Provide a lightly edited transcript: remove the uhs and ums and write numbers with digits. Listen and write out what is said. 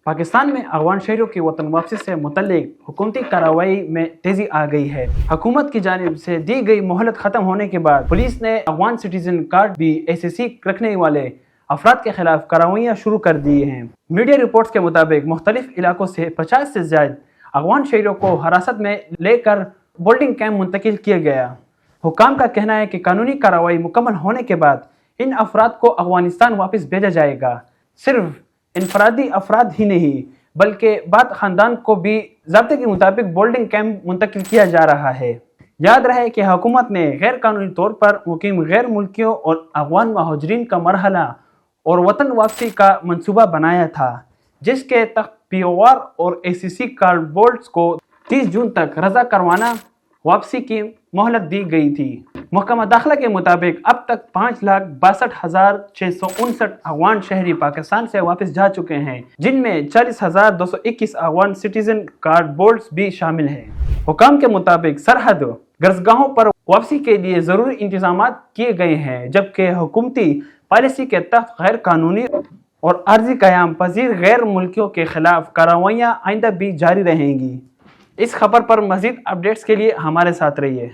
پاکستان میں افغان شہریوں کی وطن واپسی سے متعلق حکومتی کارروائی میں تیزی آ گئی ہے۔ حکومت کی جانب سے دی گئی مہلت ختم ہونے کے بعد پولیس نے افغان سٹیزن کارڈ بھی ACC رکھنے والے افراد کے خلاف کارروائیاں شروع کر دی ہیں۔ میڈیا رپورٹس کے مطابق مختلف علاقوں سے 50 سے زائد افغان شہریوں کو حراست میں لے کر بولڈنگ کیمپ منتقل کیا گیا۔ حکام کا کہنا ہے کہ قانونی کارروائی مکمل ہونے کے بعد ان افراد کو افغانستان واپس بھیجا جائے گا۔ صرف انفرادی افراد ہی نہیں بلکہ بعض خاندان کو بھی ضابطے کے مطابق بولڈنگ کیمپ منتقل کیا جا رہا ہے۔ یاد رہے کہ حکومت نے غیر قانونی طور پر مقیم غیر ملکیوں اور افغان مہاجرین کا مرحلہ اور وطن واپسی کا منصوبہ بنایا تھا، جس کے تحت POR اور ACC کارڈ ہولڈرز کو 30 جون تک رضا کارانہ واپسی کی مہلت دی گئی تھی۔ محکمہ داخلہ کے مطابق اب تک 5,62,659 افغان شہری پاکستان سے واپس جا چکے ہیں، جن میں 40,221 افغان سٹیزن کارڈ ہولڈرز بھی شامل ہیں۔ حکام کے مطابق سرحد گزرگاہوں پر واپسی کے لیے ضروری انتظامات کیے گئے ہیں، جبکہ حکومتی پالیسی کے تحت غیر قانونی اور عارضی قیام پذیر غیر ملکیوں کے خلاف کارروائیاں آئندہ بھی جاری رہیں گی۔ اس خبر پر مزید اپڈیٹس کے لیے ہمارے ساتھ رہیے۔